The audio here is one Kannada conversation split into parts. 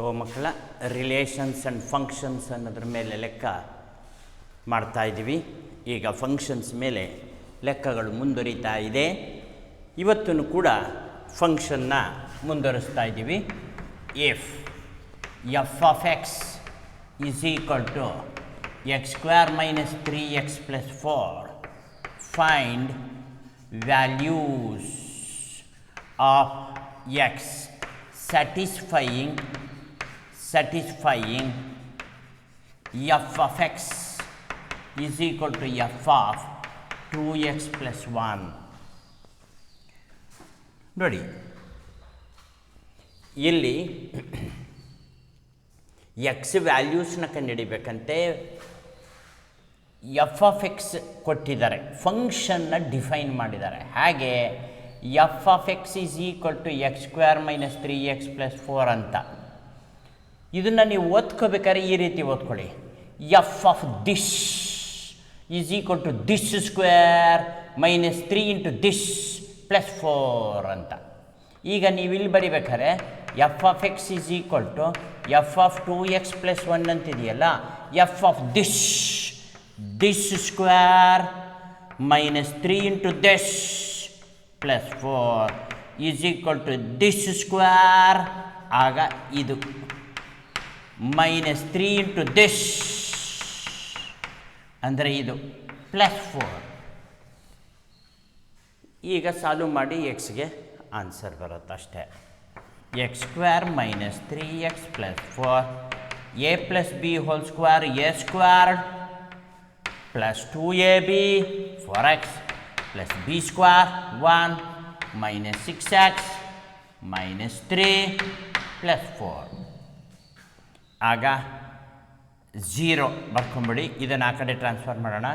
ಸೊ ಮಕ್ಕಳ ರಿಲೇಷನ್ಸ್ ಆ್ಯಂಡ್ ಫಂಕ್ಷನ್ಸ್ ಅನ್ನೋದ್ರ ಮೇಲೆ ಲೆಕ್ಕ ಮಾಡ್ತಾಯಿದ್ದೀವಿ. ಈಗ ಫಂಕ್ಷನ್ಸ್ ಮೇಲೆ ಲೆಕ್ಕಗಳು ಮುಂದುವರಿತಾ ಇದೆ. ಇವತ್ತೂ ಕೂಡ ಫಂಕ್ಷನ್ನ ಮುಂದುವರಿಸ್ತಾ ಇದ್ದೀವಿ. If f of X is equal to X square minus 3x plus 4 find values of x satisfying f of x is equal to f of 2x plus 1. ನೋಡಿ, ಇಲ್ಲಿ ಎಕ್ಸ್ ವ್ಯಾಲ್ಯೂಸ್ನ ಕಂಡುಹಿಡಿಬೇಕಂತೆ ಎಫ್ ಆಫ್ ಎಕ್ಸ್ ಕೊಟ್ಟಿದ್ದಾರೆ, ಫಂಕ್ಷನ್ನ ಡಿಫೈನ್ ಮಾಡಿದ್ದಾರೆ. ಹಾಗೆ F of X is equal to X square minus 3x plus 4 ಅಂತ. ಇದನ್ನು ನೀವು ಓದ್ಕೋಬೇಕಾದ್ರೆ ಈ ರೀತಿ ಓದ್ಕೊಳ್ಳಿ, F of this is equal to this square minus 3 into this plus 4 ಅಂತ. ಈಗ ನೀವು ಇಲ್ಲಿ ಬರಿಬೇಕಾದ್ರೆ F of X is equal to F of 2x plus 1 ಅಂತಿದೆಯಲ್ಲ, F of this square minus 3 into this plus 4 is equal to this square. ಆಗ ಇದು ಮೈನಸ್ 3 ಇಂಟು ದಿಸ್ ಅಂದರೆ ಇದು ಪ್ಲಸ್ 4. ಈಗ ಸಾಲ್ವ್ ಮಾಡಿ ಎಕ್ಸ್ಗೆ ಆನ್ಸರ್ ಬರುತ್ತೆ ಅಷ್ಟೇ. X square minus 3x plus 4 A plus B whole square A squared plus 2ab 4x plus b square 1 minus 6x minus 3 plus 4. ಆಗ 0 ಬರ್ಕೊಂಬಿಡಿ, ಇದನ್ನು ಆ ಕಡೆ ಟ್ರಾನ್ಸ್ಫರ್ ಮಾಡೋಣ.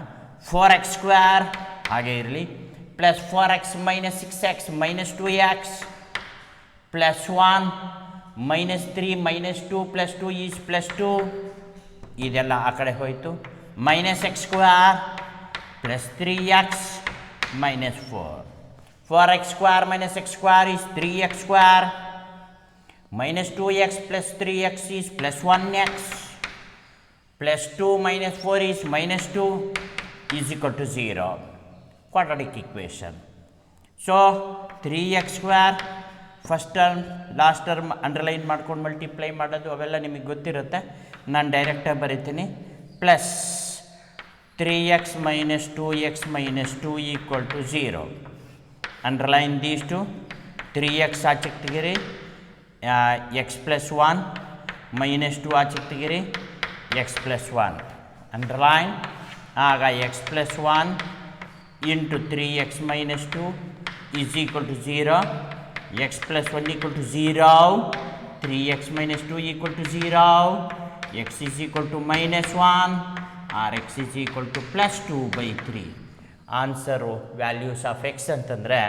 4x ಸ್ಕ್ವೇರ್ ಹಾಗೆ ಇರಲಿ, plus 4x minus 6x minus 2x plus 1 minus 3 minus 2 plus 2 is plus 2. ಇದೆಲ್ಲ ಆ ಕಡೆ ಹೋಯಿತು. Minus x square plus 3x minus 4. 4x square minus x square is 3x square. Minus 2x plus 3x is plus 1x. Plus 2 minus 4 is minus 2 is equal to 0. Quadratic equation. So 3x square first term last term underline ಮಾಡ್ಕೊಂಡು ಮಲ್ಟಿಪ್ಲೈ ಮಾಡೋದು ಅವೆಲ್ಲ ನಿಮಗೆ ಗೊತ್ತಿರುತ್ತೆ. ನಾನು ಡೈರೆಕ್ಟಾಗಿ ಬರೀತೀನಿ. Plus 3x minus 2x minus 2 equal to 0. Underline these two. 3x ಆಚೆಗೆ ತೆಗೀರಿ, x plus 1 minus 2 ಆಚೆಗೆ ತೆಗೀರಿ, x plus 1. Underline. ಆಗ x plus 1 into 3x minus 2 is equal to 0. x plus 1 equal to 0. 3x minus 2 equal to 0. x is equal to minus 1. or x is equal to plus 2 by 3. Answer values of X ಅಂತಂದರೆ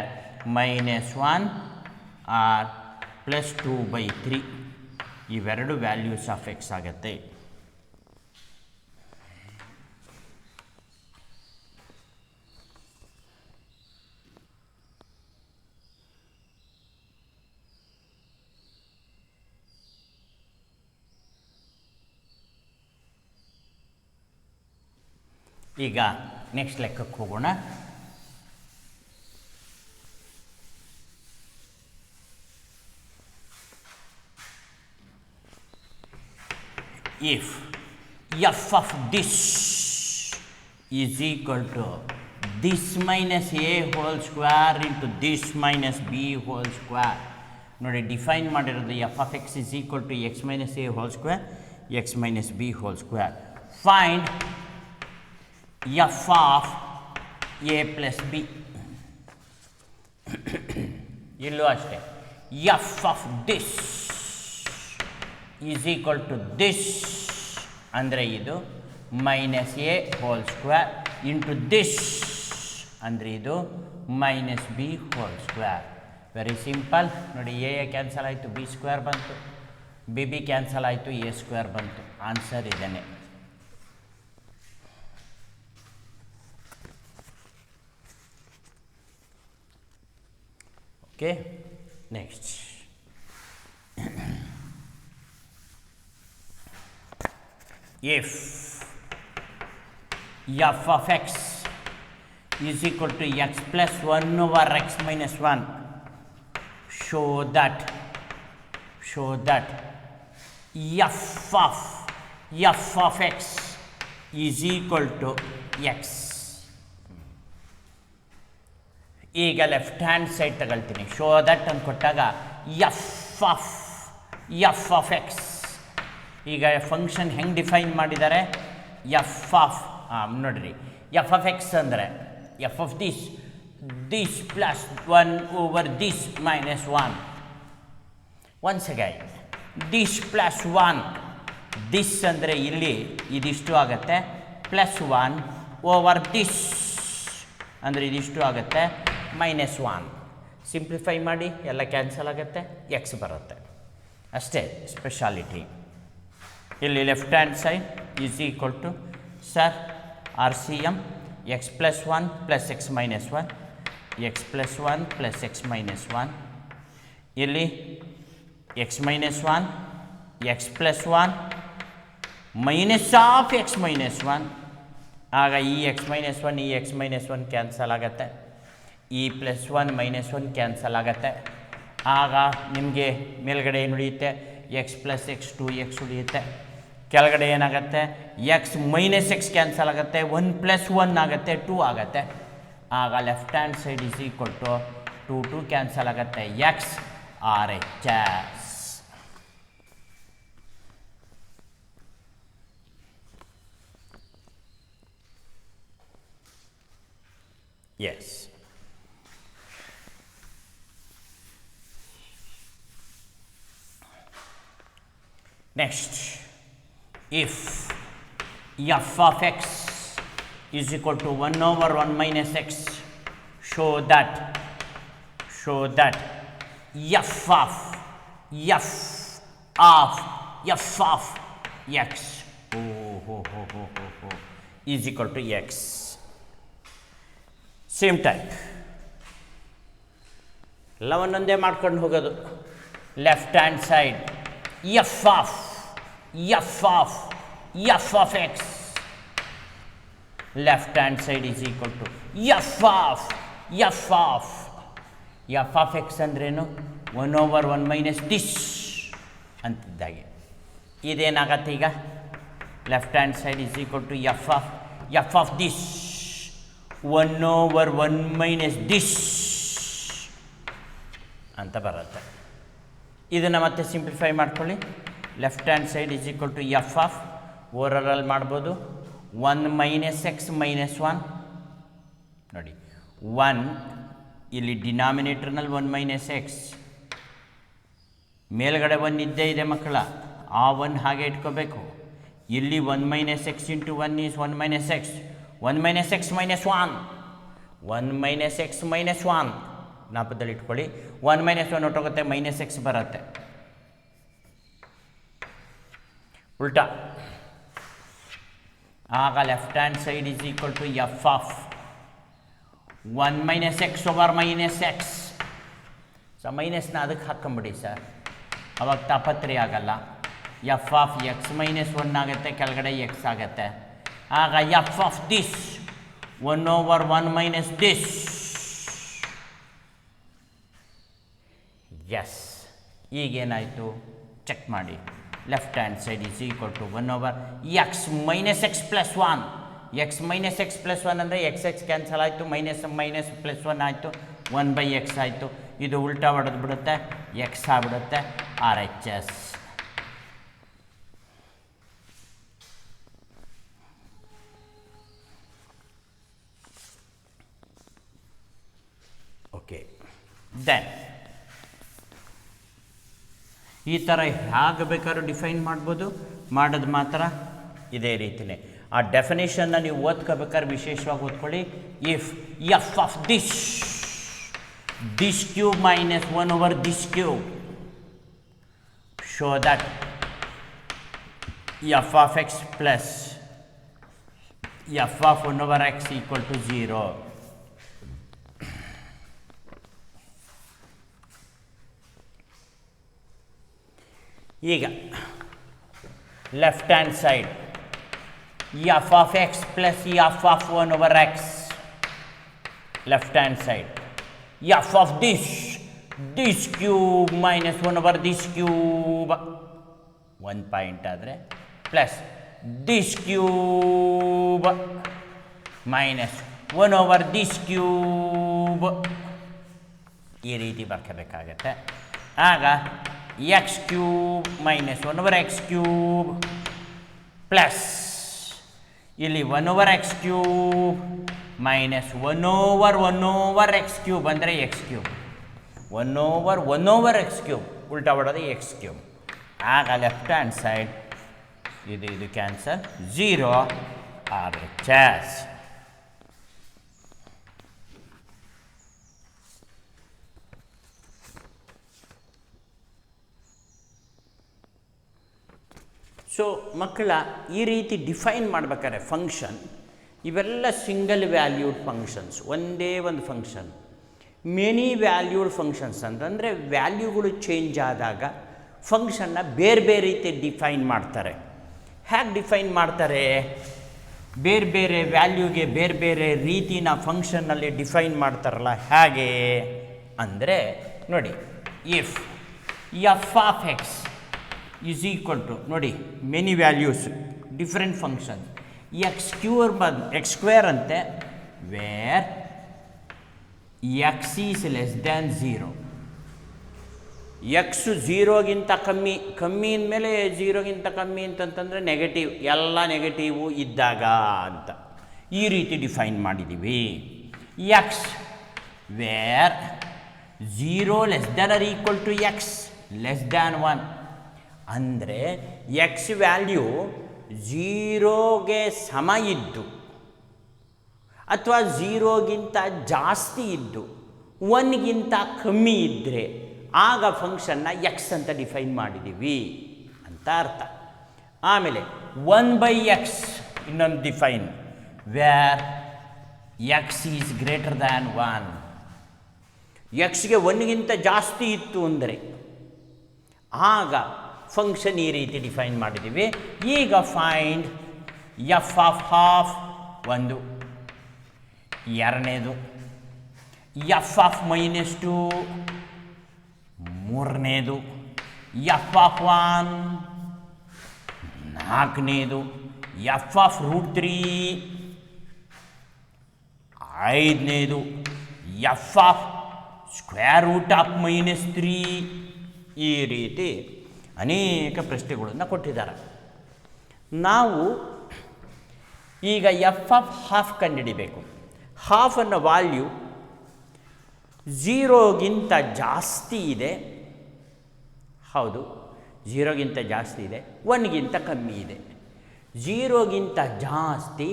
ಮೈನಸ್ 1 ಆರ್ ಪ್ಲಸ್ 2 by 3. ಇವೆರಡು ವ್ಯಾಲ್ಯೂಸ್ ಆಫ್ ಎಕ್ಸ್ ಆಗುತ್ತೆ. ಈಗ ನೆಕ್ಸ್ಟ್ ಲೆಕ್ಕಕ್ಕೆ ಹೋಗೋಣ. If f of this is equal to this minus a whole square into this minus b whole square. ನೋಡಿ, ಡಿಫೈನ್ ಮಾಡಿರೋದು f of X is equal to x minus a whole square x minus b whole square. Find f of a plus b. ಇಲ್ಲೂ ಅಷ್ಟೇ, f of this is equal to this ಅಂದರೆ ಇದು minus a whole square into this ಅಂದರೆ ಇದು minus b whole square. Very simple. ನೋಡಿ, ಎ ಕ್ಯಾನ್ಸಲ್ ಆಯಿತು, ಬಿ ಸ್ಕ್ವೇರ್ ಬಂತು, ಬಿ ಕ್ಯಾನ್ಸಲ್ ಆಯಿತು, ಎ ಸ್ಕ್ವೇರ್ ಬಂತು. ಆನ್ಸರ್ ಇದೇನೆ. Okay, next. if f of x is equal to x plus 1 over x minus 1, show that f of x is equal to x. ಈಗ ಲೆಫ್ಟ್ ಹ್ಯಾಂಡ್ ಸೈಡ್ ತಗೊಳ್ತೀನಿ. ಶೋ ದಟ್ ಅಂತ ಕೊಟ್ಟಾಗ ಎಫ್ ಆಫ್ ಎಕ್ಸ್. ಈಗ ಫಂಕ್ಷನ್ ಹೆಂಗೆ ಡಿಫೈನ್ ಮಾಡಿದ್ದಾರೆ? ಎಫ್ ಆಫ್ ನೋಡ್ರಿ, ಎಫ್ ಆಫ್ ಎಕ್ಸ್ ಅಂದರೆ F of this plus 1 over this minus 1. Once again this plus 1, this ಅಂದರೆ ಇಲ್ಲಿ ಇದಿಷ್ಟು ಆಗುತ್ತೆ, ಪ್ಲಸ್ 1 ಓವರ್ ದಿಸ್ ಅಂದರೆ ಇದಿಷ್ಟು ಆಗುತ್ತೆ, ಮೈನಸ್ 1. ಸಿಂಪ್ಲಿಫೈ ಮಾಡಿ ಎಲ್ಲ ಕ್ಯಾನ್ಸಲ್ ಆಗುತ್ತೆ, ಎಕ್ಸ್ ಬರುತ್ತೆ ಅಷ್ಟೇ ಸ್ಪೆಷಾಲಿಟಿ. ಇಲ್ಲಿ left hand side is equal to sir R C M x plus 1 plus x minus 1, x plus 1 plus x minus 1. ಇಲ್ಲಿ x minus 1 x plus 1 minus of x minus 1. ಆಗ ಈ ಎಕ್ಸ್ ಮೈನಸ್ 1 ಈ ಎಕ್ಸ್ ಮೈನಸ್ 1 ಕ್ಯಾನ್ಸಲ್ ಆಗುತ್ತೆ, ಈ ಪ್ಲಸ್ 1 ಮೈನಸ್ 1 ಕ್ಯಾನ್ಸಲ್ ಆಗುತ್ತೆ. ಆಗ ನಿಮಗೆ ಮೇಲ್ಗಡೆ ಏನು ಉಳಿಯುತ್ತೆ? ಎಕ್ಸ್ ಪ್ಲಸ್ ಎಕ್ಸ್ 2x ಉಳಿಯುತ್ತೆ. ಕೆಳಗಡೆ ಏನಾಗುತ್ತೆ? ಎಕ್ಸ್ ಮೈನಸ್ ಎಕ್ಸ್ ಕ್ಯಾನ್ಸಲ್ ಆಗುತ್ತೆ, 1 ಪ್ಲಸ್ 1 ಆಗುತ್ತೆ, 2 ಆಗುತ್ತೆ. ಆಗ left hand side is equal to 2 cancel ಆಗುತ್ತೆ, x R H S. Yes. Next, if f of x is equal to 1 over 1 minus x, show that f of x is equal to x. Same type ಎಲ್ಲ ಒಂದೊಂದೇ ಮಾಡ್ಕೊಂಡು ಹೋಗೋದು. Left hand side f of x, left hand side is equal to F of x ಅಂದ್ರೇನು? 1 over 1 minus ದಿಸ್ ಅಂತಿದ್ದಾಗೆ. ಇದೇನಾಗತ್ತೆ ಈಗ? Left hand side is equal to F of this 1 over 1 minus this ಅಂತ ಬರುತ್ತೆ. ಇದನ್ನು ಮತ್ತೆ ಸಿಂಪ್ಲಿಫೈ ಮಾಡ್ಕೊಳ್ಳಿ. Left hand side is equal to F of ಓವರಲ್ಲಿ ಮಾಡ್ಬೋದು 1 minus ಎಕ್ಸ್ ಮೈನಸ್ 1. ನೋಡಿ 1 ಇಲ್ಲಿ ಡಿನಾಮಿನೇಟರ್ನಲ್ಲಿ 1 minus ಎಕ್ಸ್, ಮೇಲ್ಗಡೆ 1 ಇದ್ದೇ ಇದೆ ಮಕ್ಕಳ, ಆ 1 ಹಾಗೆ ಇಟ್ಕೋಬೇಕು. ಇಲ್ಲಿ 1 minus X into 1 is 1 minus X, 1 minus x minus 1, 1 minus x minus 1 ಜ್ಞಾಪಕದಲ್ಲಿ ಇಟ್ಕೊಳ್ಳಿ. 1 minus 1 ಹೊಟ್ಟೋಗುತ್ತೆ, ಮೈನಸ್ ಎಕ್ಸ್ ಬರುತ್ತೆ. ಉಲ್ಟಾ ಆಗ left hand side is equal to F of 1 minus x over minus x. So ಮೈನಸ್ನ ಅದಕ್ಕೆ ಹಾಕ್ಕೊಂಬಿಡಿ ಸರ್, ಅವಾಗ ತಾಪತ್ರೆ ಆಗಲ್ಲ. ಎಫ್ ಆಫ್ ಎಕ್ಸ್ ಮೈನಸ್ 1 ಆಗುತ್ತೆ, ಕೆಳಗಡೆ ಎಕ್ಸ್ ಆಗುತ್ತೆ. ಆಗ f of this 1 over 1 minus this. Yes, ಈಗೇನಾಯಿತು ಚೆಕ್ ಮಾಡಿ. Left hand side is equal to 1 over x minus x plus 1. X minus x plus 1 ಅಂದರೆ ಎಕ್ಸ್ ಕ್ಯಾನ್ಸಲ್ ಆಯಿತು, ಮೈನಸ್ ಪ್ಲಸ್ 1 ಆಯಿತು, 1/x ಆಯಿತು. ಇದು ಉಲ್ಟಾ ಹೊಡೆದು ಬಿಡುತ್ತೆ, ಎಕ್ಸ್ ಆಗಿಬಿಡುತ್ತೆ, R H S. Okay, then ಈ ಥರ ಹೇಗೆ ಬೇಕಾದ್ರೂ ಡಿಫೈನ್ ಮಾಡ್ಬೋದು. ಮಾಡೋದು ಮಾತ್ರ ಇದೇ ರೀತಿಯೇ. ಆ ಡೆಫಿನೇಷನ್ನ ನೀವು ಓದ್ಕೋಬೇಕಾದ್ರೆ ವಿಶೇಷವಾಗಿ ಓದ್ಕೊಳ್ಳಿ. If f of this cube minus 1 over this cube, show that f of x plus f of 1 over x equal to 0. ಈಗ left hand side f of x plus f of 1 over x, left hand side, f of this cube minus 1 over this cube, 1 point ಆದರೆ plus this cube minus 1 over this cube, ಈ ರೀತಿ ಬರ್ಕೋಬೇಕಾಗತ್ತೆ. ಆಗ x cube minus 1 over x cube plus ಇಲ್ಲಿ 1 over x cube minus 1 over x cube ಅಂದರೆ x cube, 1 over x cube ಉಲ್ಟಾ ಹೊಡೋದು ಎಕ್ಸ್ ಕ್ಯೂಬ್. ಆಗ ಲೆಫ್ಟ್ ಹ್ಯಾಂಡ್ ಸೈಡ್ ಇದು ಕ್ಯಾನ್ಸಲ್, 0 RHS. ಸೊ ಮಕ್ಕಳ ಈ ರೀತಿ ಡಿಫೈನ್ ಮಾಡ್ಬೇಕಾದ್ರೆ ಫಂಕ್ಷನ್, ಇವೆಲ್ಲ ಸಿಂಗಲ್ ವ್ಯಾಲ್ಯೂಡ್ ಫಂಕ್ಷನ್ಸ್, ಒಂದೇ ಒಂದು ಫಂಕ್ಷನ್. ಮೆನಿ ವ್ಯಾಲ್ಯೂಡ್ ಫಂಕ್ಷನ್ಸ್ ಅಂತಂದರೆ ವ್ಯಾಲ್ಯೂಗಳು ಚೇಂಜ್ ಆದಾಗ ಫಂಕ್ಷನ್ನ ಬೇರೆ ಬೇರೆ ರೀತಿ ಡಿಫೈನ್ ಮಾಡ್ತಾರೆ. ಹೇಗೆ ಡಿಫೈನ್ ಮಾಡ್ತಾರೆ? ಬೇರೆ ಬೇರೆ ವ್ಯಾಲ್ಯೂಗೆ ಬೇರೆ ಬೇರೆ ರೀತಿನ ಫಂಕ್ಷನ್ನಲ್ಲಿ ಡಿಫೈನ್ ಮಾಡ್ತಾರಲ್ಲ, ಹೇಗೆ ಅಂದರೆ ನೋಡಿ, if f of X is equal to, ನೋಡಿ many values different function, x square ಅಂತೆ where x is less than 0, x 0ಗಿಂತ ಕಮ್ಮಿ ಅಂದಮೇಲೆ 0ಗಿಂತ ಕಮ್ಮಿ ಅಂತಂತಂದರೆ ನೆಗೆಟಿವ್, ಎಲ್ಲ ನೆಗೆಟಿವು ಇದ್ದಾಗ ಅಂತ ಈ ರೀತಿ ಡಿಫೈನ್ ಮಾಡಿದ್ದೀವಿ. X where 0 less than R equal to x less than 1 ಅಂದರೆ ಎಕ್ಸ್ ವ್ಯಾಲ್ಯೂ 0ಗೆ ಸಮ ಇದ್ದು ಅಥವಾ 0ಗಿಂತ ಜಾಸ್ತಿ ಇದ್ದು 1ಗಿಂತ ಕಮ್ಮಿ ಇದ್ದರೆ ಆಗ ಫಂಕ್ಷನ್ನ ಎಕ್ಸ್ ಅಂತ ಡಿಫೈನ್ ಮಾಡಿದ್ದೀವಿ ಅಂತ ಅರ್ಥ. ಆಮೇಲೆ 1/x ಇನ್ನೊಂದು define, where x is greater than 1, ಎಕ್ಸ್ಗೆ 1ಗಿಂತ ಜಾಸ್ತಿ ಇತ್ತು ಅಂದರೆ ಆಗ ಫಂಕ್ಷನ್ ಈ ರೀತಿ ಡಿಫೈನ್ ಮಾಡಿದ್ದೀವಿ. ಈಗ ಫೈಂಡ್ ಎಫ್ ಆಫ್ ಹಾಫ್, ಒಂದು, ಎರಡನೇದು ಎಫ್ ಆಫ್ -2, ಮೂರನೇದು ಎಫ್ ಆಫ್ 1, ನಾಲ್ಕನೇದು ಎಫ್ ಆಫ್ √3, ಐದನೇದು f of square root of -3. ಈ ರೀತಿ ಅನೇಕ ಪ್ರಶ್ನೆಗಳನ್ನು ಕೊಟ್ಟಿದ್ದಾರೆ. ನಾವು ಈಗ ಎಫ್ ಆಫ್ ಹಾಫ್ ಕಂಡುಹಿಡಿಬೇಕು. ಹಾಫ್ ಅನ್ನೋ ವ್ಯಾಲ್ಯೂ 0ಗಿಂತ ಜಾಸ್ತಿ ಇದೆ, ಹೌದು 0ಗಿಂತ ಜಾಸ್ತಿ ಇದೆ, 1ಗಿಂತ ಕಮ್ಮಿ ಇದೆ. 0ಗಿಂತ ಜಾಸ್ತಿ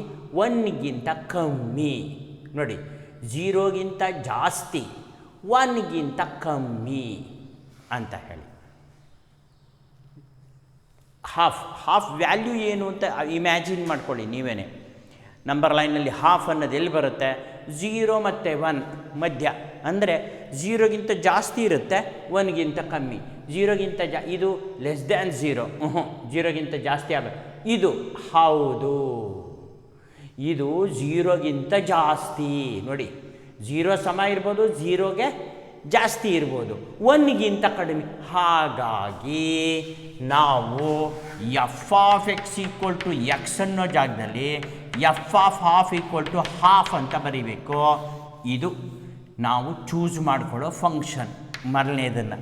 1ಗಿಂತ ಕಮ್ಮಿ, ನೋಡಿ 0ಗಿಂತ ಜಾಸ್ತಿ 1ಗಿಂತ ಕಮ್ಮಿ ಅಂತ ಹೇಳಿ. ಹಾಫ್ ವ್ಯಾಲ್ಯೂ ಏನು ಅಂತ ಇಮ್ಯಾಜಿನ್ ಮಾಡ್ಕೊಳ್ಳಿ ನೀವೇ. ನಂಬರ್ ಲೈನಲ್ಲಿ ಹಾಫ್ ಅನ್ನೋದು ಎಲ್ಲಿ ಬರುತ್ತೆ? 0 ಮತ್ತು 1 ಮಧ್ಯ, ಅಂದರೆ 0ಗಿಂತ ಜಾಸ್ತಿ ಇರುತ್ತೆ, 1ಗಿಂತ ಕಮ್ಮಿ. 0ಗಿಂತ ಇದು ಲೆಸ್ ದ್ಯಾನ್ 0, 0ಗಿಂತ ಜಾಸ್ತಿ ಆಗಬೇಕು. ಇದು ಹೌದು, ಇದು 0ಗಿಂತ ಜಾಸ್ತಿ. ನೋಡಿ 0 ಸಮ ಇರ್ಬೋದು, 0ಗೆ ಜಾಸ್ತಿ ಇರ್ಬೋದು, 1ಗಿಂತ ಕಡಿಮೆ. ಹಾಗಾಗಿ ನಾವು f of x equal to x ಅನ್ನೋ ಜಾಗದಲ್ಲಿ f of half equal to half ಅಂತ ಬರೀಬೇಕು. ಇದು ನಾವು ಚೂಸ್ ಮಾಡಿಕೊಳ್ಳೋ ಫಂಕ್ಷನ್ ಮೊದಲನೇದನ್ನು.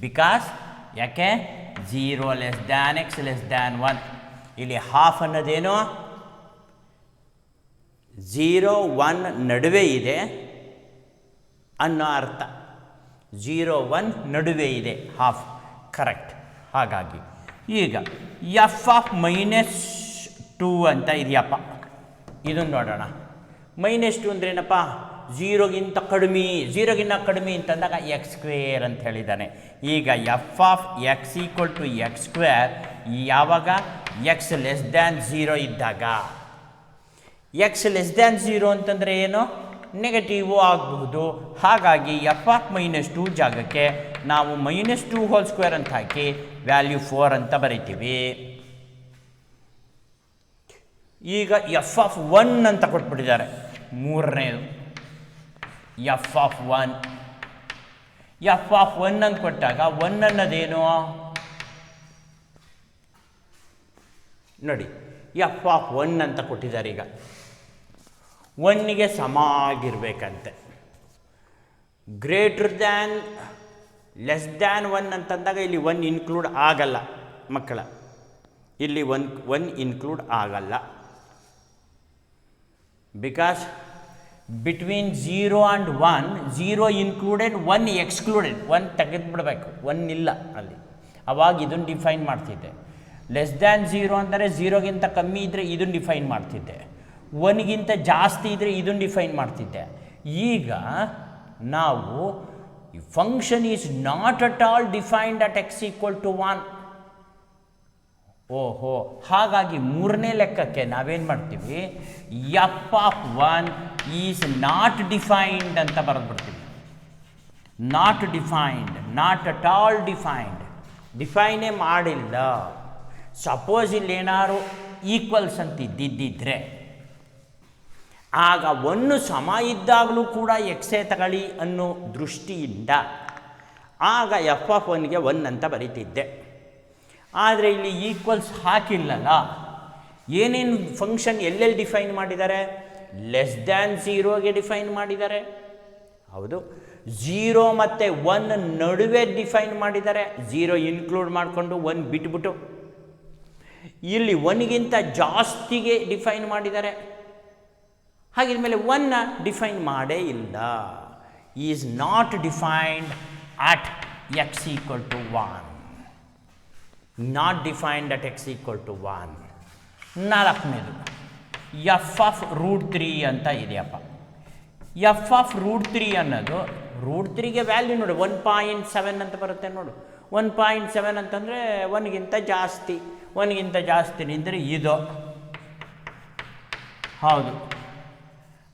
ಬಿಕಾಸ್ ಯಾಕೆ 0 less than x less than 1. ಇಲ್ಲಿ ಹಾಫ್ ಅನ್ನೋದೇನು 0, 1 ನಡುವೆ ಇದೆ ಅನ್ನೋ ಅರ್ಥ. 0, 1 ನಡುವೆ ಇದೆ ಹಾಫ್, ಕರೆಕ್ಟ್. ಹಾಗಾಗಿ ಈಗ ಎಫ್ ಆಫ್ -2 ಅಂತ ಇದೆಯಪ್ಪ, ಇದನ್ನು ನೋಡೋಣ. -2 ಅಂದ್ರೇನಪ್ಪ? 0ಗಿಂತ ಕಡಿಮೆ ಅಂತಂದಾಗ ಎಕ್ಸ್ ಸ್ಕ್ವೇರ್ ಅಂತ ಹೇಳಿದ್ದಾನೆ. ಈಗ f of x equal to X square ಯಾವಾಗ? ಎಕ್ಸ್ ಲೆಸ್ ದ್ಯಾನ್ 0 ಇದ್ದಾಗ. ಎಕ್ಸ್ ಲೆಸ್ ದ್ಯಾನ್ 0 ಅಂತಂದರೆ ಏನು? ನೆಗೆಟಿವು ಆಗಬಹುದು. ಹಾಗಾಗಿ ಎಫ್ ಆಫ್ -2 ಜಾಗಕ್ಕೆ ನಾವು -2 ಹೋಲ್ ಸ್ಕ್ವೇರ್ ಅಂತ ಹಾಕಿ ವ್ಯಾಲ್ಯೂ 4 ಅಂತ ಬರಿತೀವಿ. ಈಗ ಎಫ್ ಆಫ್ 1 ಅಂತ ಕೊಟ್ಬಿಟ್ಟಿದ್ದಾರೆ. ಮೂರನೇದು ಎಫ್ ಆಫ್ 1 ಅಂತ ಕೊಟ್ಟಾಗ 1 ಅನ್ನೋದೇನು ನೋಡಿ, ಎಫ್ ಆಫ್ 1 ಅಂತ ಕೊಟ್ಟಿದ್ದಾರೆ. ಈಗ 1ಗೆ ಸಮ ಆಗಿರ್ಬೇಕಂತೆ. ಗ್ರೇಟರ್ ದ್ಯಾನ್ ಲೆಸ್ ದ್ಯಾನ್ 1 ಅಂತಂದಾಗ ಇಲ್ಲಿ 1 ಇನ್ಕ್ಲೂಡ್ ಆಗಲ್ಲ ಮಕ್ಕಳ. ಇಲ್ಲಿ 1 ಇನ್ಕ್ಲೂಡ್ ಆಗಲ್ಲ. Because between 0 and 1 0 included 1 excluded. 1 ತೆಗೆದುಬಿಡ್ಬೇಕು, 1 ಇಲ್ಲ ಅಲ್ಲಿ. ಅವಾಗ ಇದನ್ನು ಡಿಫೈನ್ ಮಾಡ್ತಿದ್ದೆ. ಲೆಸ್ ದ್ಯಾನ್ 0 ಅಂದರೆ 0ಗಿಂತ ಕಮ್ಮಿ ಇದ್ದರೆ ಇದನ್ನು ಡಿಫೈನ್ ಮಾಡ್ತಿದ್ದೆ. 1ಗಿಂತ ಜಾಸ್ತಿ ಇದ್ದರೆ ಇದನ್ನು ಡಿಫೈನ್ ಮಾಡ್ತಿದ್ದೆ. ಈಗ ನಾವು function is not at all defined at x = 1. ಓಹೋ, ಹಾಗಾಗಿ ಮೂರನೇ ಲೆಕ್ಕಕ್ಕೆ ನಾವೇನು ಮಾಡ್ತೀವಿ, f of 1 is not defined ಅಂತ ಬರೆದ್ಬಿಡ್ತೀವಿ. Not defined, not at all defined, ಡಿಫೈನೇ ಮಾಡಿಲ್ಲ. ಸಪೋಸ್ ಇಲ್ಲೇನಾದ್ರು ಈಕ್ವಲ್ಸ್ ಅಂತ ಇದ್ದಿದ್ದರೆ ಆಗ 1 ಸಮ ಇದ್ದಾಗಲೂ ಕೂಡ ಎಕ್ಸೇ ತಗೊಳ್ಳಿ ಅನ್ನೋ ದೃಷ್ಟಿಯಿಂದ ಆಗ ಎಫ್ ಆಫ್ 1ಗೆ 1 ಅಂತ ಬರೀತಿದ್ದೆ. ಆದರೆ ಇಲ್ಲಿ ಈಕ್ವಲ್ಸ್ ಹಾಕಿಲ್ಲಲ್ಲ. ಏನೇನು ಫಂಕ್ಷನ್ ಎಲ್ಲೆಲ್ಲಿ ಡಿಫೈನ್ ಮಾಡಿದ್ದಾರೆ? ಲೆಸ್ ದ್ಯಾನ್ 0ಗೆ ಡಿಫೈನ್ ಮಾಡಿದ್ದಾರೆ. ಹೌದು, 0 ಮತ್ತು 1 ನಡುವೆ ಡಿಫೈನ್ ಮಾಡಿದ್ದಾರೆ. 0 ಇನ್ಕ್ಲೂಡ್ ಮಾಡಿಕೊಂಡು 1 ಬಿಟ್ಬಿಟ್ಟು. ಇಲ್ಲಿ 1ಗಿಂತ ಜಾಸ್ತಿಗೆ ಡಿಫೈನ್ ಮಾಡಿದ್ದಾರೆ. ಹಾಗಿದ್ಮೇಲೆ 1ನ ಡಿಫೈನ್ ಮಾಡೇ ಇಲ್ಲ. Is not defined at x = 1. Not defined at x = 1. ನಾಲ್ಕನೇದು ಎಫ್ ಆಫ್ √3 ಅಂತ ಇದೆಯಪ್ಪ. ಎಫ್ ಆಫ್ √3 ಅನ್ನೋದು √3ಗೆ ವ್ಯಾಲ್ಯೂ ನೋಡಿ 1.7 ಅಂತ ಬರುತ್ತೆ ನೋಡು. 1.7 ಅಂತಂದರೆ 1ಗಿಂತ ಜಾಸ್ತಿ. 1ಗಿಂತ ಜಾಸ್ತಿ ನಿಂದರೆ ಇದು ಹೌದು.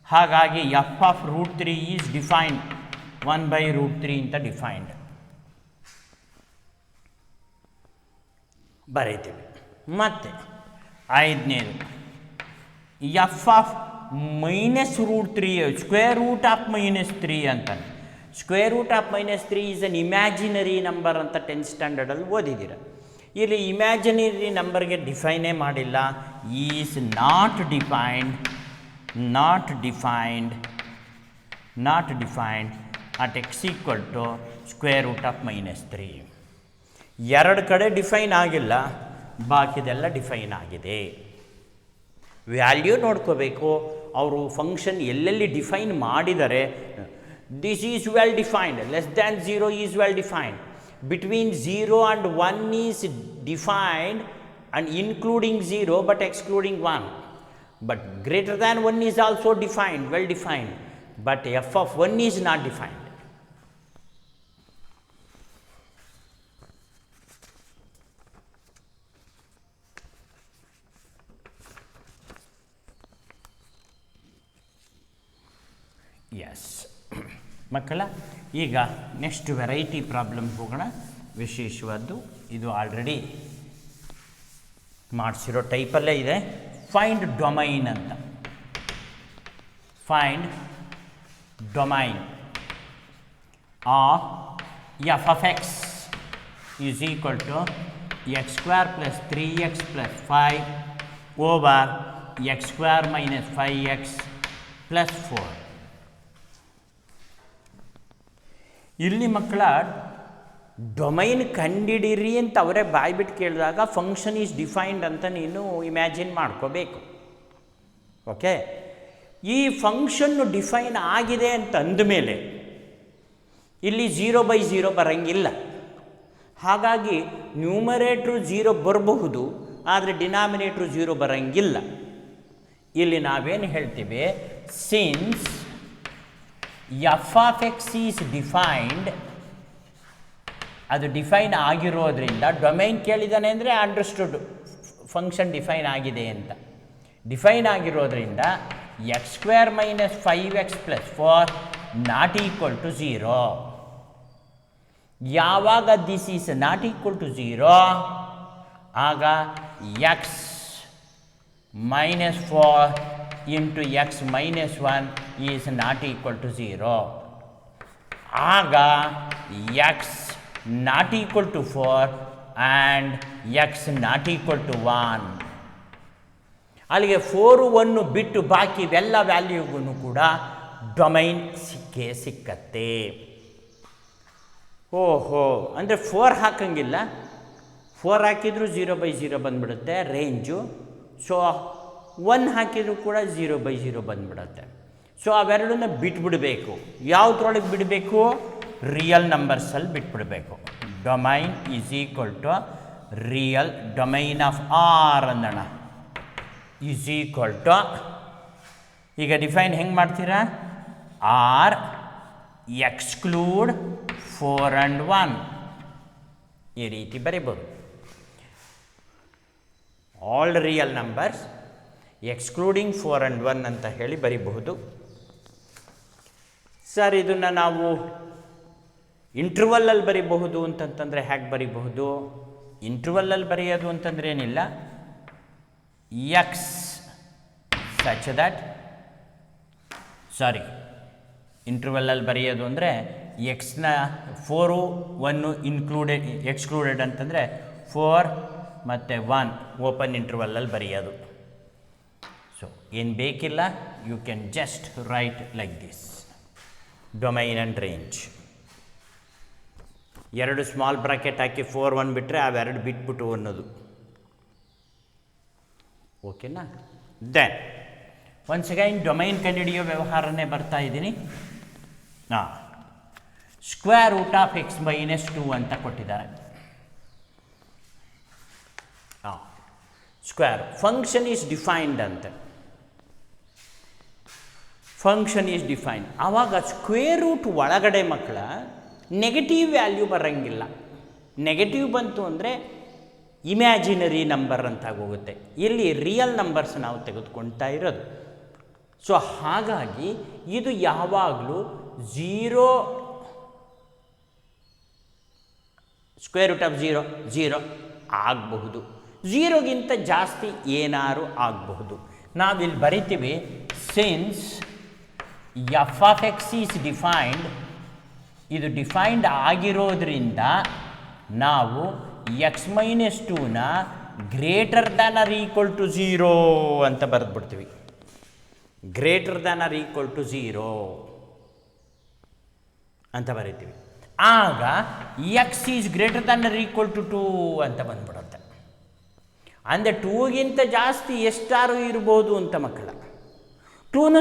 ಹಾಗಾಗಿ ಎಫ್ ಆಫ್ √3 ಈಸ್ ಡಿಫೈನ್ಡ್ 1/√3 ಅಂತ ಡಿಫೈನ್ಡ್ ಬರೀತೀವಿ. ಮತ್ತು ಐದನೇದು f of -√3 square root of -3 ಅಂತಾನೆ. Square root of -3 is an imaginary number ಅಂತ 10th ಸ್ಟ್ಯಾಂಡರ್ಡಲ್ಲಿ ಓದಿದ್ದೀರ. ಇಲ್ಲಿ ಇಮ್ಯಾಜಿನರಿ ನಂಬರ್ಗೆ ಡಿಫೈನೇ ಮಾಡಿಲ್ಲ. Is not defined at x = square root of -3. ಎರಡು ಕಡೆ ಡಿಫೈನ್ ಆಗಿಲ್ಲ, ಬಾಕಿದೆಲ್ಲ ಡಿಫೈನ್ ಆಗಿದೆ. ವ್ಯಾಲ್ಯೂ ನೋಡ್ಕೋಬೇಕು, ಅವರು ಫಂಕ್ಷನ್ ಎಲ್ಲೆಲ್ಲಿ ಡಿಫೈನ್ ಮಾಡಿದ್ದಾರೆ. This is well defined. Less than 0 is well defined. Between 0 and 1 is defined and including 0 but excluding 1. But greater than 1 is also defined, well defined. But f of 1 is not defined. Yes. ಮಕ್ಕಳ, ಈಗ ನೆಕ್ಸ್ಟ್ ವೆರೈಟಿ ಪ್ರಾಬ್ಲಮ್ ಹೋಗೋಣ. ವಿಶೇಷವಾದ್ದು ಇದು ಆಲ್ರೆಡಿ ಮಾಡಿಸಿರೋ ಟೈಪಲ್ಲೇ ಇದೆ. ಫೈಂಡ್ ಡೊಮೈನ್ ಅಂತ. Find domain of f of x is equal to x² + 3x + 5 over x² - 5x + 4. ಇಲ್ಲಿ ಮಕ್ಕಳ ಡೊಮೈನ್ ಕಂಡಿಡಿರಿ ಅಂತ ಅವರೇ ಬಾಯ್ಬಿಟ್ಟು ಕೇಳಿದಾಗ ಫಂಕ್ಷನ್ ಈಸ್ ಡಿಫೈನ್ಡ್ ಅಂತ ನೀನು ಇಮ್ಯಾಜಿನ್ ಮಾಡ್ಕೋಬೇಕು. ಓಕೆ, ಈ ಫಂಕ್ಷನ್ನು ಡಿಫೈನ್ ಆಗಿದೆ ಅಂತ ಅಂದಮೇಲೆ ಇಲ್ಲಿ 0/0 ಬರೋಂಗಿಲ್ಲ. ಹಾಗಾಗಿ ನ್ಯೂಮರೇಟ್ರು 0 ಬರಬಹುದು, ಆದರೆ ಡಿನಾಮಿನೇಟ್ರು 0 ಬರೋಂಗಿಲ್ಲ. ಇಲ್ಲಿ ನಾವೇನು ಹೇಳ್ತೀವಿ, since f of X is defined, ಅದು ಡಿಫೈನ್ ಆಗಿರೋದ್ರಿಂದ ಡೊಮೈನ್ ಕೇಳಿದ್ದಾನೆ ಅಂದರೆ ಅಂಡರ್ಸ್ಟುಡ್ ಫಂಕ್ಷನ್ ಡಿಫೈನ್ ಆಗಿದೆ ಅಂತ. ಡಿಫೈನ್ ಆಗಿರೋದ್ರಿಂದ x square minus 5x plus 4 not equal to 0. ಯಾವಾಗ this is not equal to 0 ಆಗ x minus 4 into x minus 1 is not equal to 0. ಆಗ x not equal to 4 and x not equal to 1. ಅಲ್ಲಿಗೆ 4 1 ಬಿಟ್ಟು ಬಾಕಿ ಇವೆಲ್ಲ ವ್ಯಾಲ್ಯೂಗೂ ಕೂಡ ಡೊಮೈನ್ ಸಿಕ್ಕೇ ಸಿಕ್ಕತ್ತೆ. ಓಹೋ, ಅಂದರೆ 4 ಹಾಕಂಗಿಲ್ಲ, 4 ಹಾಕಿದರೂ 0/0 ಬಂದುಬಿಡುತ್ತೆ ರೇಂಜು. ಸೊ 1 ಹಾಕಿದರೂ ಕೂಡ 0/0 ಬಂದುಬಿಡುತ್ತೆ. ಸೊ ಅವೆರಡನ್ನ ಬಿಟ್ಬಿಡಬೇಕು. ಯಾವುದ್ರೊಳಗೆ ಬಿಡಬೇಕು? ರಿಯಲ್ ನಂಬರ್ಸಲ್ಲಿ ಬಿಟ್ಬಿಡಬೇಕು. Domain is equal to real domain of R ಅಂದಣ ಈಸ್ ಈಕ್ವಲ್ ಟು, ಈಗ ಡಿಫೈನ್ ಹೆಂಗೆ ಮಾಡ್ತೀರಾ? ಆರ್ ಎಕ್ಸ್ಕ್ಲೂಡ್ 4 and 1 ಈ ರೀತಿ ಬರೀಬೋದು. All real numbers excluding 4 and 1 ಅಂತ ಹೇಳಿ ಬರೀಬಹುದು. ಸರ್ ಇದನ್ನು ನಾವು ಇಂಟ್ರವಲ್ಲಲ್ಲಿ ಬರೀಬಹುದು ಅಂತಂತಂದರೆ ಹೇಗೆ ಬರೀಬಹುದು? ಇಂಟ್ರವಲ್ಲಲ್ಲಿ ಬರೆಯೋದು ಅಂತಂದರೆ ಏನಿಲ್ಲ, ಎಕ್ಸ್ ಸಚ್ ದಟ್, ಸಾರಿ ಇಂಟ್ರವಲ್ಲಲ್ಲಿ ಬರೆಯೋದು ಅಂದರೆ ಎಕ್ಸ್ನ 4 1 ಎಕ್ಸ್ಕ್ಲೂಡೆಡ್ ಅಂತಂದರೆ 4 ಮತ್ತು 1 ಓಪನ್ ಇಂಟ್ರವಲ್ಲಲ್ಲಿ ಬರೆಯೋದು. ಸೊ ಏನು ಬೇಕಿಲ್ಲ, you can just write like this domain and range. 2 small bracket ಹಾಕಿ 4 1 ಬಿಟ್ಟರೆ ಅವೆರಡು ಬಿಟ್ಬಿಟ್ಟು ಅನ್ನೋದು. ಓಕೆನಾ? ದೆನ್ ಒನ್ಸ್ ಅಗೈನ್ ಡೊಮೈನ್ ಕಂಡುಹಿಡಿಯೋ ವ್ಯವಹಾರನೇ ಬರ್ತಾ ಇದ್ದೀನಿ. ಹಾಂ, square root of x minus 2 ಅಂತ ಕೊಟ್ಟಿದ್ದಾರೆ. ಹಾಂ, ಸ್ಕ್ವೇರ್ ಫಂಕ್ಷನ್ ಈಸ್ ಡಿಫೈನ್ಡ್ ಅಂತೆ. Function is defined. ಆವಾಗ ಸ್ಕ್ವೇರ್ ರೂಟ್ ಒಳಗಡೆ ಮಕ್ಕಳ ನೆಗೆಟಿವ್ ವ್ಯಾಲ್ಯೂ ಬರೋಂಗಿಲ್ಲ. ನೆಗೆಟಿವ್ ಬಂತು ಅಂದರೆ ಇಮ್ಯಾಜಿನರಿ ನಂಬರ್ ಅಂತ ಹೋಗುತ್ತೆ. ಇಲ್ಲಿ ರಿಯಲ್ ರೂಟ್ಸ್ ನಾವು ತೆಗೆದುಕೊಳ್ತಾ ಇರೋದು. ಸೊ ಹಾಗಾಗಿ ಇದು ಯಾವಾಗಲೂ 0 ಸ್ಕ್ವೇರ್ ರೂಟ್ ಆಫ್ 0 ಆಗಬಹುದು, 0ಗಿಂತ ಜಾಸ್ತಿ ಏನಾರು ಆಗಬಹುದು. ನಾವಿಲ್ಲಿ ಬರಿತೀವಿ, since f of X is defined, ಇದು ಡಿಫೈನ್ಡ್ ಆಗಿರೋದ್ರಿಂದ ನಾವು ಎಕ್ಸ್ ಮೈನಸ್ 2ನ greater than R equal to 0 ಅಂತ ಬರೆದ್ಬಿಡ್ತೀವಿ. Greater than R equal to 0 ಅಂತ ಬರಿತೀವಿ. ಆಗ x is greater than R equal to 2 ಅಂತ ಬಂದ್ಬಿಡುತ್ತೆ. ಅಂದರೆ 2ಗಿಂತ ಜಾಸ್ತಿ ಎಷ್ಟಾರು ಇರ್ಬೋದು ಅಂತ ಮಕ್ಕಳ. 2ನು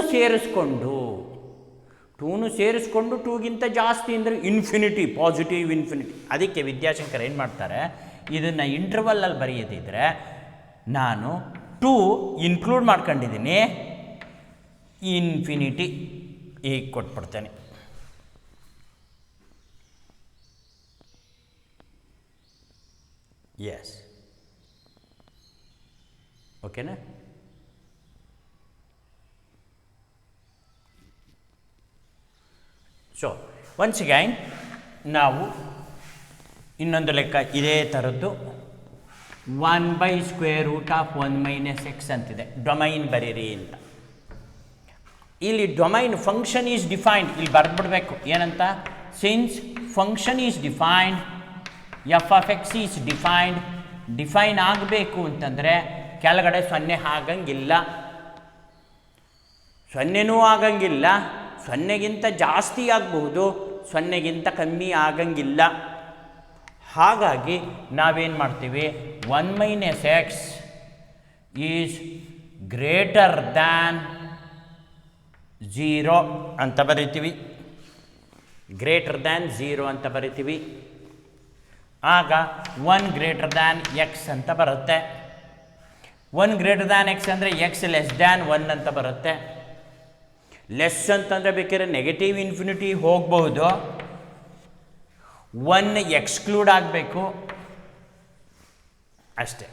ಸೇರಿಸ್ಕೊಂಡು 2ಗಿಂತ ಜಾಸ್ತಿ ಅಂದರೆ ಇನ್ಫಿನಿಟಿ, ಪಾಸಿಟಿವ್ ಇನ್ಫಿನಿಟಿ. ಅದಕ್ಕೆ ವಿದ್ಯಾಶಂಕರ್ ಏನು ಮಾಡ್ತಾರೆ, ಇದನ್ನು ಇಂಟರ್ವಲ್ಲಲ್ಲಿ ಬರೆಯೋದಿದ್ರೆ ನಾನು 2 ಇನ್ಕ್ಲೂಡ್ ಮಾಡ್ಕೊಂಡಿದ್ದೀನಿ, ಇನ್ಫಿನಿಟಿ ಈಗ ಕೊಟ್ಬಿಡ್ತೇನೆ. ಎಸ್, ಓಕೆನಾ? ಸೊ ಒನ್ಸ್ ಅಗೈನ್ ನಾವು ಇನ್ನೊಂದು ಲೆಕ್ಕ ಇದೇ ಥರದ್ದು 1/√1 ಮೈನಸ್ ಎಕ್ಸ್ ಅಂತಿದೆ. ಡೊಮೈನ್ ಬರೀರಿ ಅಂತ. ಇಲ್ಲಿ ಡೊಮೈನ್ ಫಂಕ್ಷನ್ ಈಸ್ ಡಿಫೈನ್ಡ್, ಇಲ್ಲಿ ಬರೆದ್ಬಿಡ್ಬೇಕು ಏನಂತ, since function is defined, F of X is defined. Define ಆಗಬೇಕು ಅಂತಂದರೆ ಕೆಳಗಡೆ 0 ಆಗಂಗಿಲ್ಲ, 0ನೂ ಆಗಂಗಿಲ್ಲ, 0ಗಿಂತ ಜಾಸ್ತಿ ಆಗಬಹುದು, 0ಗಿಂತ ಕಮ್ಮಿ ಆಗಂಗಿಲ್ಲ. ಹಾಗಾಗಿ ನಾವೇನು ಮಾಡ್ತೀವಿ, 1 minus x is greater than 0 ಅಂತ ಬರಿತೀವಿ. ಗ್ರೇಟರ್ ದ್ಯಾನ್ 0 ಅಂತ ಬರಿತೀವಿ. ಆಗ 1 ಗ್ರೇಟರ್ ದ್ಯಾನ್ ಎಕ್ಸ್ ಅಂತ ಬರುತ್ತೆ. 1 ಗ್ರೇಟರ್ ದ್ಯಾನ್ ಎಕ್ಸ್ ಅಂದರೆ ಎಕ್ಸ್ ಲೆಸ್ ದ್ಯಾನ್ 1 ಅಂತ ಬರುತ್ತೆ. ಲೆಸ್ ಅಂತಂದರೆ ಬೇಕಾದ್ರೆ ನೆಗೆಟಿವ್ ಇನ್ಫಿನಿಟಿ ಹೋಗಬಹುದು, 1 ಎಕ್ಸ್ಕ್ಲೂಡ್ ಆಗಬೇಕು ಅಷ್ಟೇ.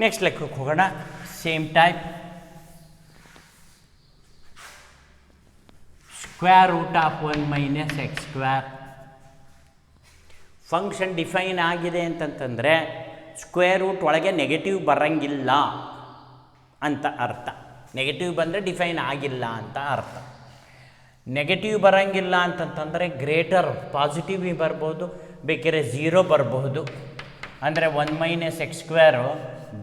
ನೆಕ್ಸ್ಟ್ ಲೆಕ್ಕಕ್ಕೆ ಹೋಗೋಣ. Same type. Square root of 1 minus x square. Function define ಆಗಿದೆ ಅಂತಂತಂದರೆ ಸ್ಕ್ವೇರ್ ರೂಟ್ ಒಳಗೆ ನೆಗೆಟಿವ್ ಬರೋಂಗಿಲ್ಲ ಅಂತ ಅರ್ಥ. ನೆಗೆಟಿವ್ ಬಂದರೆ ಡಿಫೈನ್ ಆಗಿಲ್ಲ ಅಂತ ಅರ್ಥ. ನೆಗೆಟಿವ್ ಬರೋಂಗಿಲ್ಲ ಅಂತಂತಂದರೆ ಗ್ರೇಟರ್ ಪಾಸಿಟಿವ್ ಬರ್ಬೋದು, ಬೇಕಾದ್ರೆ ಝೀರೋ ಬರಬಹುದು. ಅಂದರೆ 1 minus X square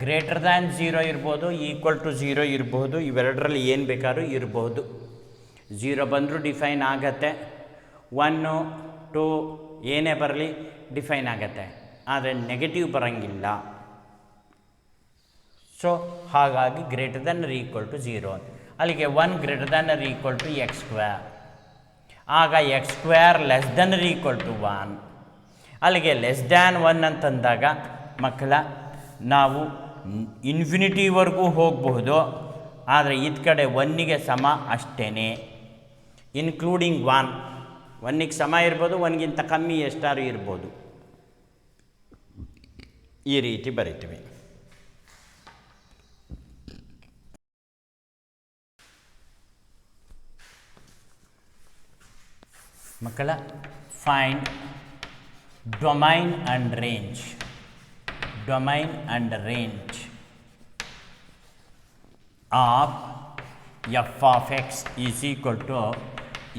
greater than zero ಇರ್ಬೋದು, ಈಕ್ವಲ್ ಟು ಝೀರೋ ಇರ್ಬೋದು, ಇವೆರಡರಲ್ಲಿ ಏನು ಬೇಕಾದ್ರೂ ಇರ್ಬೋದು. ಝೀರೋ ಬಂದರೂ ಡಿಫೈನ್ ಆಗತ್ತೆ, 1 2 ಏನೇ ಬರಲಿ ಡಿಫೈನ್ ಆಗತ್ತೆ, ಆದರೆ ನೆಗೆಟಿವ್ ಬರೋಂಗಿಲ್ಲ. ಸೊ ಹಾಗಾಗಿ greater than R equal to zero. ಅಲ್ಲಿಗೆ 1 greater than R equal to X square. ಆಗ x square less than R equal to 1. ಅಲ್ಲಿಗೆ ಲೆಸ್ ದ್ಯಾನ್ 1 ಅಂತಂದಾಗ ಮಕ್ಕಳ ನಾವು ಇನ್ಫಿನಿಟಿವರೆಗೂ ಹೋಗಬಹುದು, ಆದರೆ ಇದ್ ಕಡೆ 1ಗೆ ಸಮ ಅಷ್ಟೇ, ಇನ್ಕ್ಲೂಡಿಂಗ್ 1. 1ಗೆ ಸಮ ಇರ್ಬೋದು, 1ಗಿಂತ ಕಮ್ಮಿ ಎಷ್ಟಾರು ಇರ್ಬೋದು. ಈ ರೀತಿ ಬರಿತೀವಿ. ಮಕ್ಕಳ find domain and range. Domain and range of f of X is equal to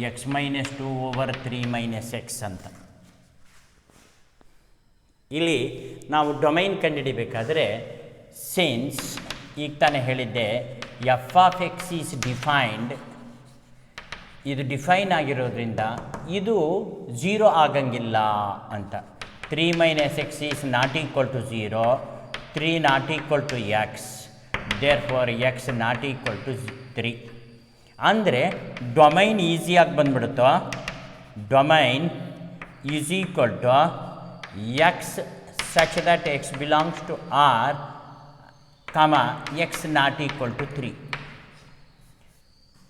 x minus 2 over 3 minus x ಅಂತ. ಇಲ್ಲಿ ನಾವು ಡೊಮೈನ್ ಕಂಡುಹಿಡಿಬೇಕಾದ್ರೆ ಸಿನ್ಸ್ ಈಗ ತಾನೇ ಹೇಳಿದ್ದೆ f of X is defined, ಇದು ಡಿಫೈನ್ ಆಗಿರೋದ್ರಿಂದ ಇದು ಝೀರೋ ಆಗಂಗಿಲ್ಲ ಅಂತ. 3 minus x is not equal to zero, 3 not equal to x, therefore x not equal to 3. ಅಂದರೆ ಡೊಮೈನ್ ಈಸಿಯಾಗಿ ಬಂದ್ಬಿಡುತ್ತೋ. Domain is equal to x such that x belongs to R comma x not equal to 3.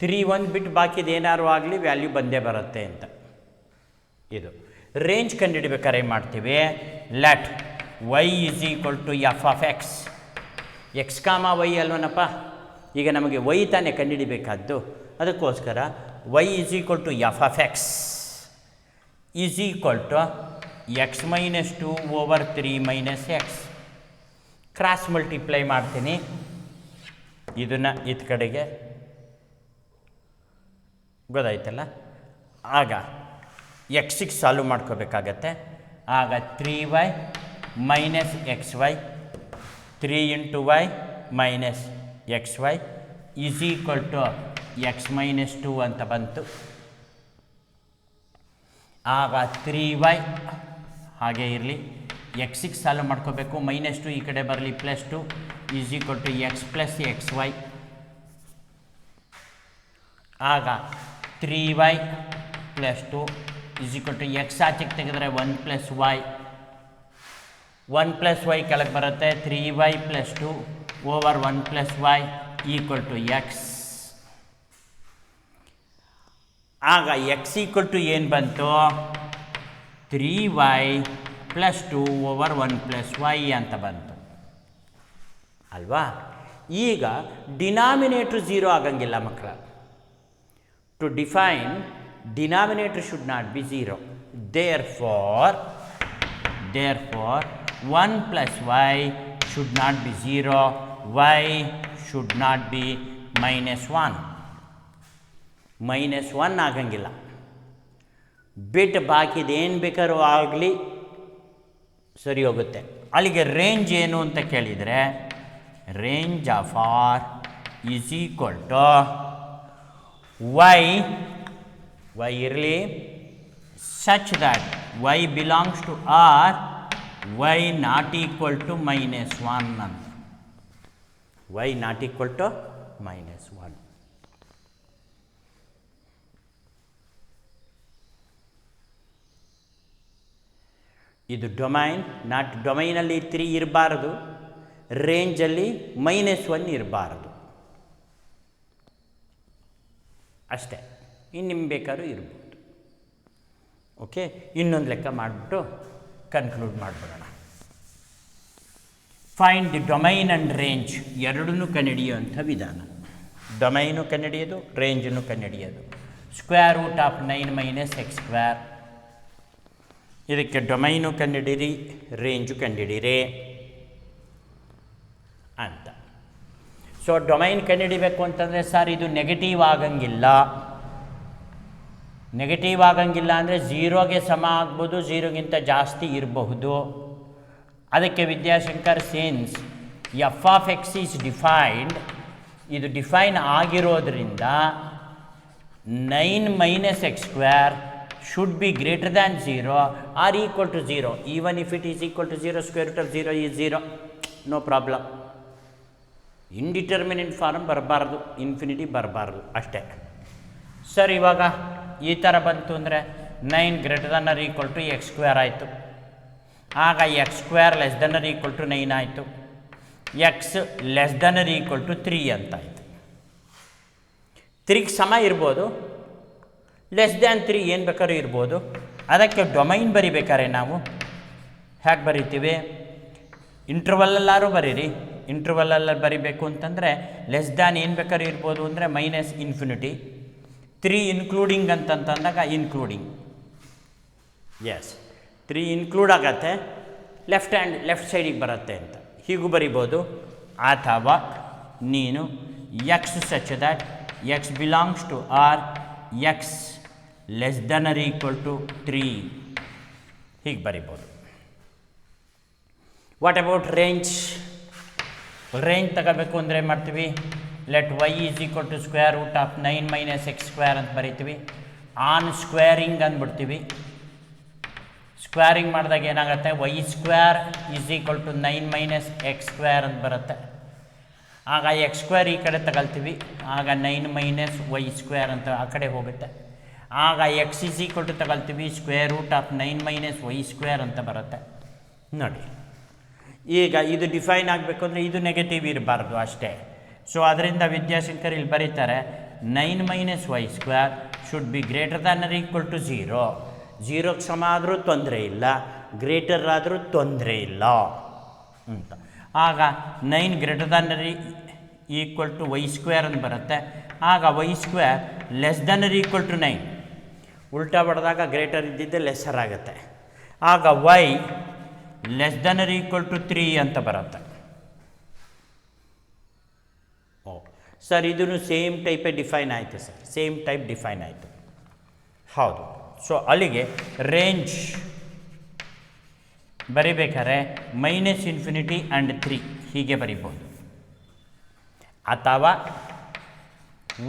3 ಒಂದು ಬಿಟ್ಟು ಬಾಕಿದು ಏನಾರು ಆಗಲಿ ವ್ಯಾಲ್ಯೂ ಬಂದೇ ಬರುತ್ತೆ ಅಂತ. ಇದು ರೇಂಜ್ ಕಂಡುಹಿಡಿಬೇಕಾದ್ರೆ ಏನು ಮಾಡ್ತೀವಿ, let y is equal to F of x. X comma y ಅಲ್ವನಪ್ಪ, ಈಗ ನಮಗೆ ವೈ ತಾನೇ ಕಂಡುಹಿಡಿಬೇಕಾದ್ದು. ಅದಕ್ಕೋಸ್ಕರ y is equal to F of X is equal to x minus 2 over 3 minus x. Cross multiply ಮಾಡ್ತೀನಿ ಇದನ್ನು ಇದ್ ಕಡೆಗೆ, ಗೊತ್ತಾಯ್ತಲ್ಲ. ಆಗ ಎಕ್ಸಿಗೆ ಸಾಲ್ವ್ ಮಾಡ್ಕೋಬೇಕಾಗತ್ತೆ. ಆಗ 3y minus x y, 3 into y minus x y is equal to x minus 2 ಅಂತ ಬಂತು. ಆಗ 3y ಹಾಗೆ ಇರಲಿ, ಎಕ್ಸಿಗೆ ಸಾಲ್ವ್ ಮಾಡ್ಕೋಬೇಕು, -2 ಈ ಕಡೆ ಬರಲಿ, +2 is equal to x plus x y. ಆಗ 3y plus 2 is equal to x ಆಚೆಗೆ ತೆಗೆದರೆ 1 ಪ್ಲಸ್ ವೈ, 1 ಪ್ಲಸ್ ವೈ ಕೆಳಗೆ ಬರುತ್ತೆ, 3y plus 2 over 1 plus y equal to x. ಆಗ ಎಕ್ಸ್ ಈಕ್ವಲ್ ಟು ಏನು ಬಂತು, 3y plus 2 over 1 plus Y ಅಂತ ಬಂತು ಅಲ್ವಾ. ಈಗ ಡಿನಾಮಿನೇಟ್ರ್ 0 ಆಗಂಗಿಲ್ಲ ಮಕ್ಕಳ. To define denominator should not be 0. therefore 1 plus y should not be 0, y should not be -1. -1 ಆಗಂಗಿಲ್ಲ. ಬಿಟ್ಟು ಬಾಕಿದೇನು ಬೇಕಾದ್ರೂ ಆಗಲಿ ಸರಿ ಹೋಗುತ್ತೆ. ಅಲ್ಲಿಗೆ ರೇಂಜ್ ಏನು ಅಂತ ಕೇಳಿದರೆ, range of R is equal to y ಇರಲಿ such that y belongs to R, y not equal to -1 ಅಂತ. y not equal to -1. ಇದು ಡೊಮೈನ್. ನಾಟ್ ಡೊಮೈನಲ್ಲಿ 3 ಇರಬಾರ್ದು, ರೇಂಜಲ್ಲಿ -1 ಇರಬಾರ್ದು ಅಷ್ಟೇ. ಇನ್ನು ನಿಮ್ಗೆ ಬೇಕಾದ್ರೂ ಇರ್ಬೋದು. ಓಕೆ, ಇನ್ನೊಂದು ಲೆಕ್ಕ ಮಾಡಿಬಿಟ್ಟು ಕನ್ಕ್ಲೂಡ್ ಮಾಡಿಬಿಡೋಣ. Find the domain and range ಎರಡನ್ನೂ ಕಂಡುಹಿಡಿಯುವಂಥ ವಿಧಾನ. ಡೊಮೈನು ಕಂಡುಹಿಡಿಯೋದು, ರೇಂಜನ್ನು ಕಂಡುಹಿಡಿಯೋದು. Square root of 9 minus x square, ಇದಕ್ಕೆ ಡೊಮೈನು ಕಂಡುಹಿಡೀರಿ, ರೇಂಜು ಕಂಡುಹಿಡೀರಿ ಅಂತ. ಸೊ ಡೊಮೈನ್ ಕಂಡುಹಿಡಿಬೇಕು ಅಂತಂದರೆ ಸರ್ ಇದು ನೆಗೆಟಿವ್ ಆಗಂಗಿಲ್ಲ. ನೆಗೆಟಿವ್ ಆಗಂಗಿಲ್ಲ ಅಂದರೆ ಝೀರೋಗೆ ಸಮ ಆಗ್ಬೋದು, ಝೀರೋಗಿಂತ ಜಾಸ್ತಿ ಇರಬಹುದು. ಅದಕ್ಕೆ Vidyashankar since f of X is defined, ಇದು ಡಿಫೈನ್ ಆಗಿರೋದ್ರಿಂದ 9 minus x square should be greater than 0 or equal to 0. Even if it is equal to 0, square root of 0 is 0. No problem. Indeterminate form ಬರಬಾರ್ದು, ಇನ್ಫಿನಿಟಿ ಬರಬಾರ್ದು ಅಷ್ಟೇ. ಸರ್ ಇವಾಗ ಈ ಥರ ಬಂತು ಅಂದರೆ 9 greater than R equal to X square ಆಯಿತು. ಆಗ x square less Dhan R equal to 9 ಆಯಿತು. X less Dhan R equal to 3 ಅಂತ ಆಯಿತು. 3ಗೆ ಸಮ ಇರ್ಬೋದು, ಲೆಸ್ ದ್ಯಾನ್ 3 ಏನು ಬೇಕಾದ್ರೂ ಇರ್ಬೋದು. ಅದಕ್ಕೆ ಡೊಮೈನ್ ಬರಿಬೇಕಾದ್ರೆ ನಾವು ಹೇಗೆ ಬರಿತೀವಿ? ಇಂಟರ್ವಲ್ಲಲ್ಲಾರು ಬರೀರಿ. ಇಂಟರ್ವಲ್ಲಲ್ಲಿ ಬರಿಬೇಕು ಅಂತಂದರೆ ಲೆಸ್ ದ್ಯಾನ್ ಏನು ಬೇಕಾದ್ರೂ ಇರ್ಬೋದು ಅಂದರೆ ಮೈನಸ್ ಇನ್ಫಿನಿಟಿ, 3 ಇನ್ಕ್ಲೂಡಿಂಗ್ ಅಂತಂದಾಗ ಇನ್ಕ್ಲೂಡಿಂಗ್. ಎಸ್, 3 ಇನ್ಕ್ಲೂಡ್ ಆಗತ್ತೆ, ಲೆಫ್ಟ್ ಸೈಡಿಗೆ ಬರುತ್ತೆ ಅಂತ ಹೀಗೂ ಬರಿಬೋದು. ಅಥವಾ ನೀನು x such that x belongs to R x less Dhan R equal to 3 ಹೀಗೆ ಬರಿಬೋದು. What about range? ರೇಂಜ್ ತಗೋಬೇಕು ಅಂದರೆ ಏನು ಮಾಡ್ತೀವಿ? Let y is equal to square root of 9 minus x square ಅಂತ ಬರಿತೀವಿ. ಆನ್ ಸ್ಕ್ವೇರಿಂಗ್ ಅಂದ್ಬಿಡ್ತೀವಿ. ಸ್ಕ್ವೇರಿಂಗ್ ಮಾಡಿದಾಗ ಏನಾಗುತ್ತೆ? Y square is equal to 9 minus x square ಅಂತ ಬರುತ್ತೆ. ಆಗ ಎಕ್ಸ್ ಸ್ಕ್ವೇರ್ ಈ ಕಡೆ ತಗೊಳ್ತೀವಿ, ಆಗ 9 ಮೈನಸ್ ವೈ ಸ್ಕ್ವೇರ್ ಅಂತ ಆ ಕಡೆ ಹೋಗುತ್ತೆ. ಆಗ ಎಕ್ಸ್ ಈಸ್ ಈಕ್ವಲ್ ಟು ತಗೊಳ್ತೀವಿ, square root of 9 minus y square ಅಂತ ಬರುತ್ತೆ. ನೋಡಿ, ಈಗ ಇದು ಡಿಫೈನ್ ಆಗಬೇಕು ಅಂದರೆ ಇದು ನೆಗೆಟಿವ್ ಇರಬಾರ್ದು ಅಷ್ಟೇ. ಸೊ ಅದರಿಂದ ವಿದ್ಯಾಶಂಕರ್ ಇಲ್ಲಿ ಬರೀತಾರೆ 9 minus y square should be greater than R equal to 0. 0ಗೆ ಸಮ ಆದರೂ ತೊಂದರೆ ಇಲ್ಲ, ಗ್ರೇಟರ್ ಆದರೂ ತೊಂದರೆ ಇಲ್ಲ ಅಂತ. ಆಗ 9 greater than R equal to y square ಅಂತ ಬರುತ್ತೆ. ಆಗ y square less than R equal to 9. ಉಲ್ಟಾ ಬಡ್ದಾಗ ಗ್ರೇಟರ್ ಇದ್ದಿದ್ದೆ ಲೆಸ್ಸರ್ ಆಗುತ್ತೆ. ಆಗ ವೈ ಲೆಸ್ ದನ್ ಆರ್ ಈಕ್ವಲ್ ಟು 3 ಅಂತ ಬರುತ್ತೆ. ಓ ಸರ್, ಇದನ್ನು ಸೇಮ್ ಟೈಪೇ ಡಿಫೈನ್ ಆಯಿತು ಸರ್, ಸೇಮ್ ಟೈಪ್ ಡಿಫೈನ್ ಆಯಿತು. ಹೌದು. ಸೊ ಅಲ್ಲಿಗೆ ರೇಂಜ್ ಬರಿಬೇಕಾದ್ರೆ ಮೈನಸ್ ಇನ್ಫಿನಿಟಿ ಆ್ಯಂಡ್ 3 ಹೀಗೆ ಬರಿಬೋದು. ಅಥವಾ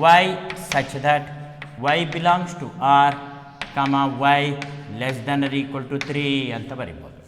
y such that y belongs to R, Y ಲೆಸ್ ದನ್ ಆರ್ ಈಕ್ವಲ್ ಟು 3 ಅಂತ ಬರಿಬೋದು.